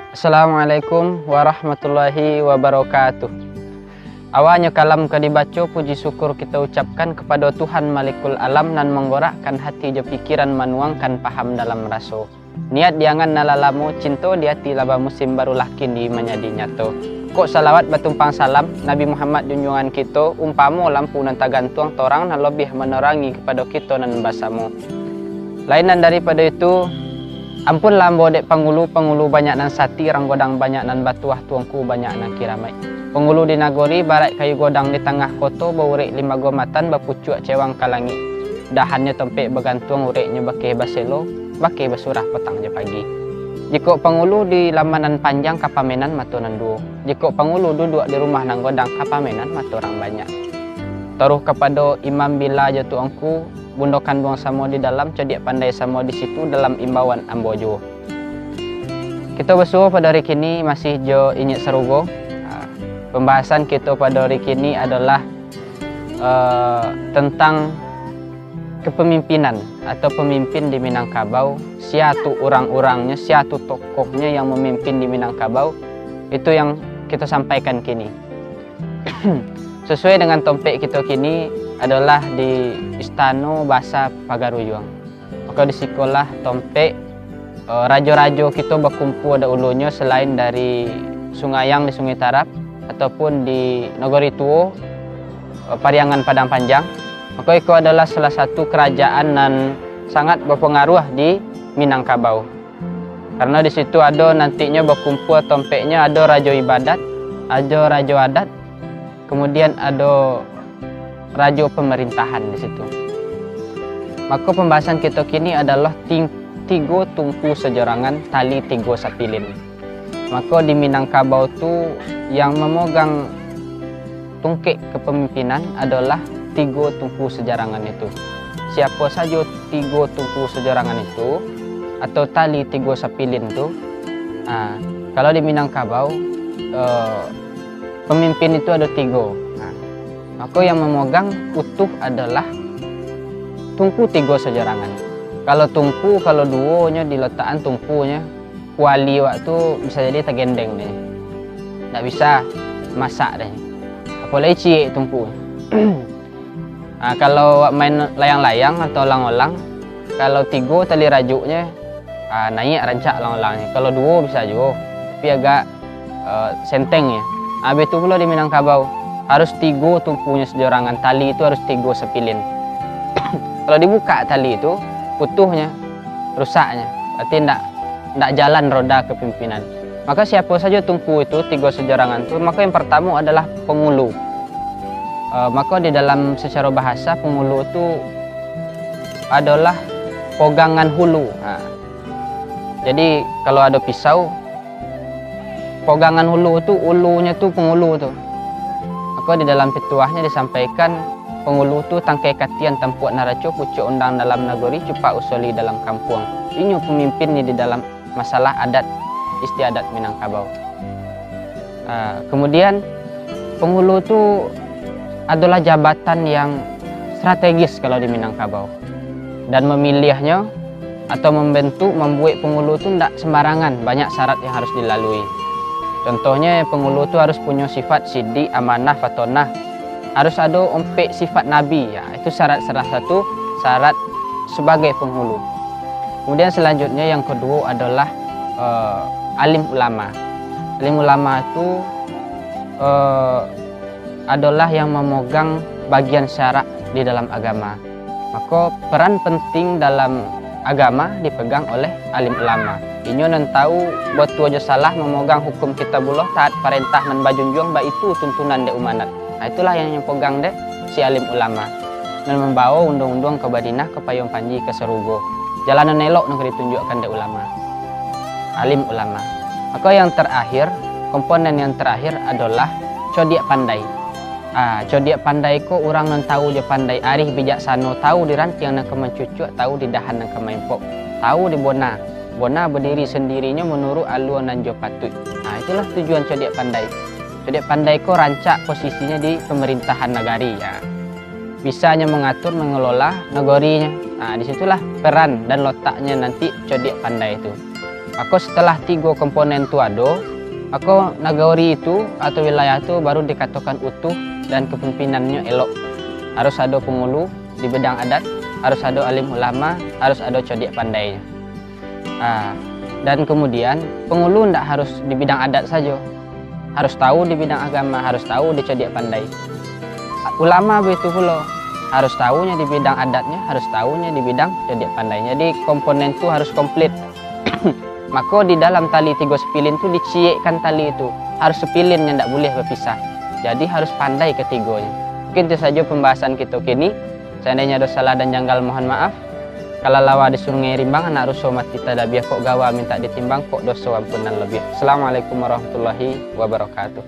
Assalamualaikum warahmatullahi wabarakatuh. Awalnya kalam ka dibaca, puji syukur kita ucapkan kepada Tuhan Malikul Alam nan menggorakkan hati je pikiran manuangkan paham dalam raso. Niat diangan nalalamu cinta di hati laba musim baru lakin di menjadi nyato. Kok salawat batumpang salam Nabi Muhammad junjungan kita, umpamo lampu nan tagantuang torang nan lebih menerangi kepada kita nan basamu. Lainan daripada itu, ampun lambo dek pangulu banyak nan sati, rang godang banyak nan batuah, tuangku banyak nan kiramai. Pengulu di nagori, barat kayu godang di tengah koto, baurik lima gomatan, bapucuk cewang kalangi. Dahannya tempek begantung, uriknya bakeh baselo, bakeh basurah petang je pagi. Jika pengulu di lamanan panjang, kapamenan matunan duo. Jika pengulu duduk di rumah nang godang, kapamenan maturang banyak. Taruh kepada imam bila je tuangku, bundokan buang samo di dalam, codiak pandai samo di situ dalam imbauan ambojo. Kita bersuah pada hari kini masih jo inyek serugo. Pembahasan kita pada hari kini adalah tentang kepemimpinan atau pemimpin di Minangkabau. Siatu orang-orangnya, siatu tokohnya yang memimpin di Minangkabau, itu yang kita sampaikan kini. Sesuai dengan topik kita kini adalah di Istana Bahasa Pagaruyung. Maka di sekolah topik rajo-rajo kita berkumpul ada ulunya selain dari Sungayang di Sungai Tarap ataupun di Nagori Tuo, Pariangan Padang Panjang. Maka itu adalah salah satu kerajaan yang sangat berpengaruh di Minangkabau. Karena di situ ada nantinya berkumpul tompeknya, ada raja ibadat, ada raja adat, kemudian ada raja pemerintahan di situ. Maka pembahasan kita kini adalah tiga tungku sejarangan tali tiga sapilin. Maka di Minangkabau tu yang memegang tungkek kepemimpinan adalah tiga tungku sejarangan itu. Siapa saja tiga tungku sejarangan itu atau tali tiga sapilin itu, kalau di Minangkabau pemimpin itu ada tiga. Maka yang memegang utuh adalah tungku tiga sejarangan. Kalau tungku, kalau duonya diletakkan tungkunya, kuali waktu bisa jadi tergendeng deh. Tak bisa masak deh. Apalagi ciek tungku. Kalau main layang-layang atau lang-lang, kalau tiga tali rajuknya naik rancak lang-langnya. Kalau dua bisa juga, tapi agak senteng ya. Habis itu pula di Minangkabau harus tiga tumpunya sejarangan, tali itu harus tiga sepilin. Kalau dibuka tali itu putuhnya, rusaknya, berarti tidak jalan roda kepemimpinan. Maka siapa saja tumpu itu tiga sejarangan itu, maka yang pertama adalah pengulu. Maka di dalam secara bahasa pengulu itu adalah pegangan hulu. Jadi kalau ada pisau, pegangan hulu itu ulunya tuh pengulu tuh. Maka di dalam petuahnya disampaikan pengulu tu tangkai katian tempuak naraco pucuk undang dalam nagori cupak usoli dalam kampung. Ini pemimpin ni di dalam masalah adat istiadat Minangkabau. Kemudian penghulu tu adalah jabatan yang strategis kalau di Minangkabau, dan memilihnya atau membuat penghulu tu tidak sembarangan, banyak syarat yang harus dilalui. Contohnya penghulu itu harus punya sifat sidik, amanah, fatonah. Harus ada ompek sifat nabi, ya, itu salah satu syarat sebagai penghulu. Kemudian selanjutnya yang kedua adalah alim ulama. Alim ulama itu adalah yang memegang bagian syarak di dalam agama. Maka peran penting dalam agama dipegang oleh alim ulama. Inyo nan tahu buat aja salah memegang hukum kitabullah, taat perintah nan bajunjung, ba itu tuntunan de umanat. Itulah yang pegang de si alim ulama. Dan membawa undang-undang ke Badinah, ke Payung Panji, ke Serugo. Jalanan elok nak ditunjukkan de ulama. Alim ulama. Maka yang terakhir, komponen yang terakhir adalah codiak pandai. Codiak pandai ko orang nan tahu je pandai, arih bijaksana, tahu di ranting nan kemencucuk, tahu di dahan nan kemaimpok, tahu di bona. Bona berdiri sendirinya menurut aluan nan jo patut. Itulah tujuan codiak pandai. Codiak pandai ko rancak posisinya di pemerintahan nagari, ya. Bisanya mengatur, mengelola nagarinya. Disitulah peran dan letaknya nanti codiak pandai itu. Aku setelah 3 komponen itu ada, aku nagari itu atau wilayah itu baru dikatakan utuh dan kepemimpinannya elok. Harus ada pengulu di bidang adat, harus ada alim ulama, harus ada codiak pandainya. Dan kemudian pengulu tidak harus di bidang adat saja, harus tahu di bidang agama, harus tahu di codiak pandai. Ulama begitu pula, harus tahunya di bidang adatnya, harus tahunya di bidang codiak pandai. Jadi komponen itu harus komplit. Maka di dalam tali 3 sepilin itu diciekkan tali itu, harus sepilin yang tidak boleh berpisah. Jadi harus pandai ketiganya. Mungkin itu saja pembahasan kita kini. Seandainya ada salah dan janggal mohon maaf. Kalau lawa di sungai rimbang anak rusuh mati tadabiah kok gawa minta ditimbang kok dosa ampunan lebih. Assalamualaikum warahmatullahi wabarakatuh.